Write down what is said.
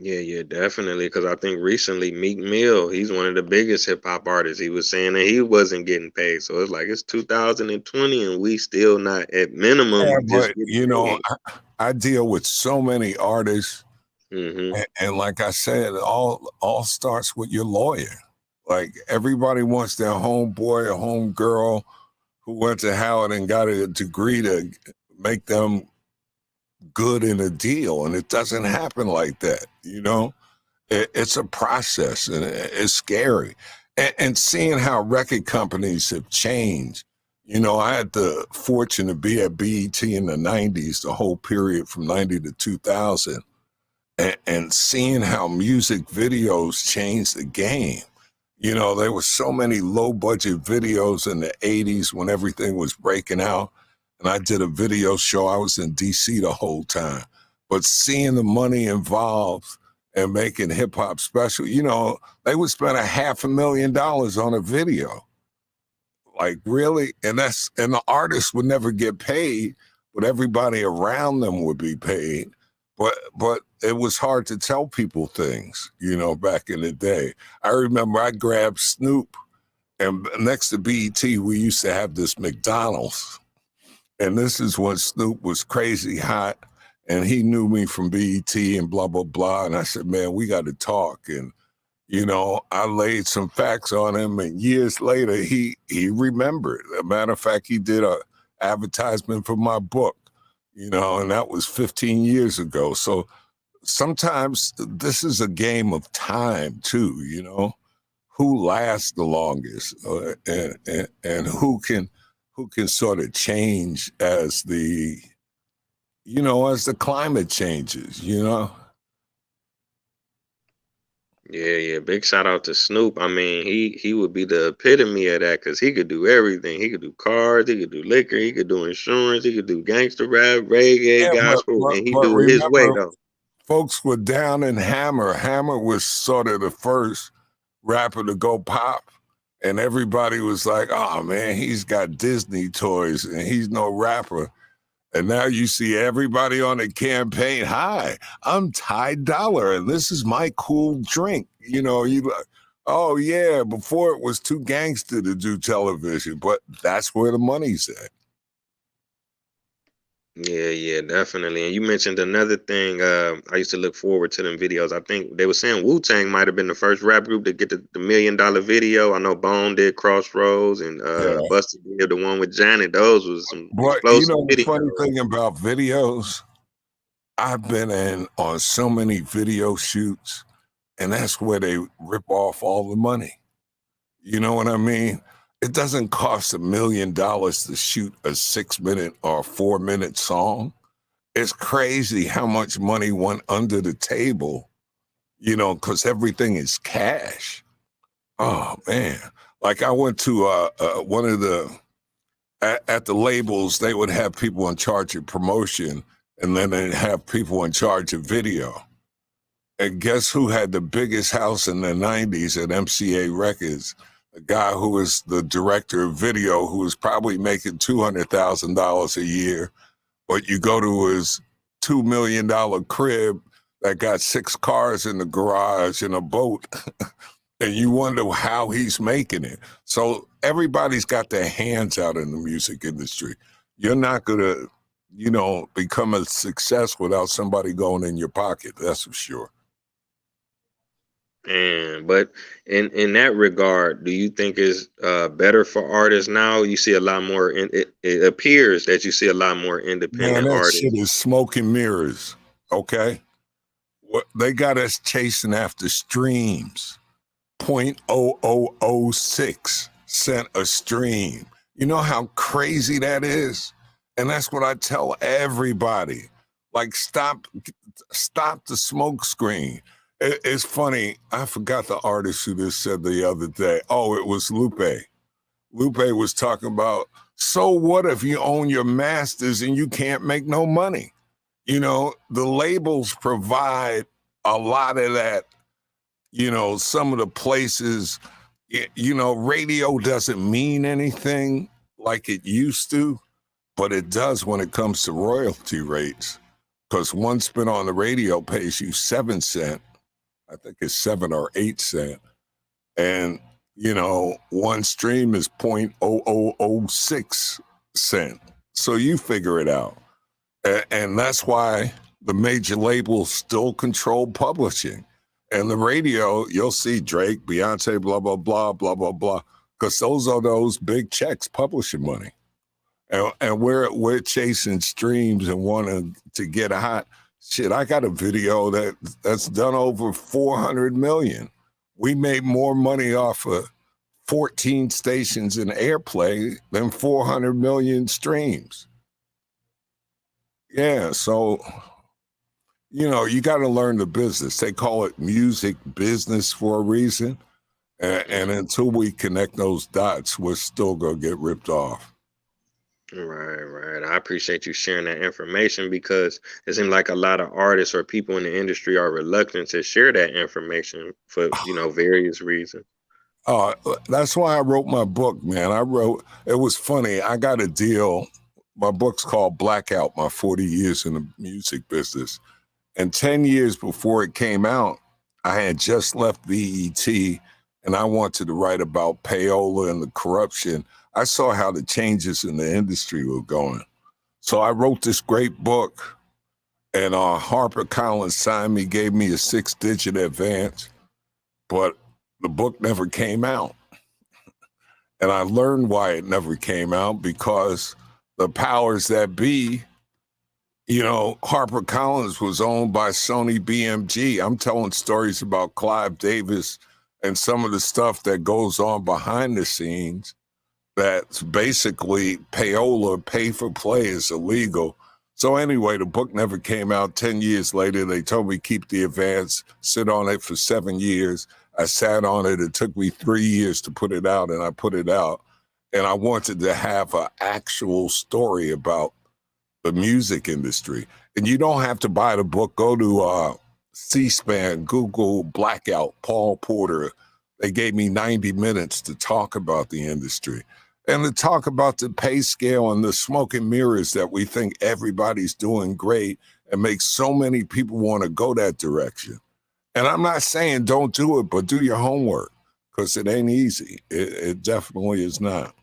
Yeah, yeah, definitely. Because I think recently Meek Mill, he's one of the biggest hip hop artists. He was saying that he wasn't getting paid. So it's like it's 2020 and we still not at Yeah, minimum just but getting paid. I deal with so many artists, Hmm. and like I said, it all starts with your lawyer. Like everybody wants their homeboy or homegirl who went to Howard and got a degree to make them good in a deal, and it doesn't happen like that. It's a process, and it's scary. And seeing how record companies have changed. I had the fortune to be at BET in the '90s, the whole period from '90 to 2000, and seeing how music videos changed the game. There were so many low budget videos in the '80s when everything was breaking out. And I did a video show. I was in DC the whole time. But seeing the money involved and making hip hop special, they would spend $500,000 on a video. Like really? And the artist would never get paid, but everybody around them would be paid. But it was hard to tell people things, back in the day. I remember I grabbed Snoop, and next to BET, we used to have this McDonald's. And this is when Snoop was crazy hot, and he knew me from BET and blah, blah, blah. And I said, man, we got to talk. And I laid some facts on him, and years later, he remembered. As a matter of fact, he did a advertisement for my book, and that was 15 years ago. So sometimes this is a game of time too. Who lasts the longest, and who can sort of change as the climate changes. Yeah, yeah. Big shout out to Snoop. I mean, he would be the epitome of that because he could do everything. He could do cars, he could do liquor, he could do insurance, he could do gangster rap, reggae, Yeah, but gospel, but and he but do it his way remember, though. folks were down in Hammer. Hammer was sort of the first rapper to go pop, and everybody was like, "Oh man, he's got Disney toys, and he's no rapper." And now you see everybody on the campaign. Hi, I'm Ty Dollar, and this is my cool drink. You like, oh yeah. Before it was too gangster to do television, but that's where the money's at. Yeah, yeah, definitely. And you mentioned another thing. I used to look forward to them videos. I think they were saying Wu Tang might have been the first rap group to get the $1 million video. I know Bone did Crossroads and Yeah, Busta did the one with Janet. Those was some but explosive the funny videos. thing about videos, I've been in on so many video shoots, and that's where they rip off all the money. You know what I mean? It doesn't cost $1 million to shoot a 6 minute or 4 minute song. It's crazy how much money went under the table, because everything is cash. Oh man. Like I went to one of at the labels, they would have people in charge of promotion, and then they'd have people in charge of video. And guess who had the biggest house in the '90s at MCA Records? A guy who was the director of video, who was probably making $200,000 a year. But you go to his $2 million crib that got 6 cars in the garage and a boat, and you wonder how he's making it. So everybody's got their hands out in the music industry. You're not gonna, become a success without somebody going in your pocket. That's for sure. And but in that regard, do you think is better for artists now? You see a lot more. It appears that you see a lot more Man, independent that shit artists. is smoke and mirrors. Okay, what they got us chasing after streams. 0.0006 cent a stream. You know how crazy that is? And that's what I tell everybody. Like, stop the smoke screen. It's funny. I forgot the artist who this said the other day. Oh, it was Lupe. Lupe was talking about, so what if you own your masters and you can't make no money? The labels provide a lot of that. Some of the places, radio doesn't mean anything like it used to, but it does when it comes to royalty rates. Because one spin on the radio pays you 7 cents, I think it's 7 or 8 cents. And, one stream is 0.0006 cent. So you figure it out. And that's why the major labels still control publishing. And the radio, you'll see Drake, Beyonce, blah, blah, blah, blah, blah, blah, because those are those big checks, publishing money. And we're chasing streams and wanting to get hot. Shit, I got a video that's done over 400 million. We made more money off of 14 stations in airplay than 400 million streams. Yeah, so you got to learn the business. They call it music business for a reason. And until we connect those dots, we're still going to get ripped off. Right. I appreciate you sharing that information, because it seems like a lot of artists or people in the industry are reluctant to share that information for, various reasons. That's why I wrote my book, man. It was funny. I got a deal. My book's called Blackout, My 40 Years in the Music Business. And 10 years before it came out, I had just left BET, and I wanted to write about payola and the corruption. I saw how the changes in the industry were going. So I wrote this great book, and HarperCollins signed me, gave me a 6-digit advance, but the book never came out. And I learned why it never came out, because the powers that be, HarperCollins was owned by Sony BMG. I'm telling stories about Clive Davis and some of the stuff that goes on behind the scenes. That's basically payola, pay for play, is illegal. So anyway, the book never came out. 10 years later, they told me keep the advance, sit on it for 7 years. I sat on it. It took me 3 years to put it out, and I put it out. And I wanted to have an actual story about the music industry. And you don't have to buy the book. Go to C-SPAN, Google Blackout, Paul Porter. They gave me 90 minutes to talk about the industry and to talk about the pay scale and the smoke and mirrors that we think everybody's doing great and make so many people want to go that direction. And I'm not saying don't do it, but do your homework, because it ain't easy. It definitely is not.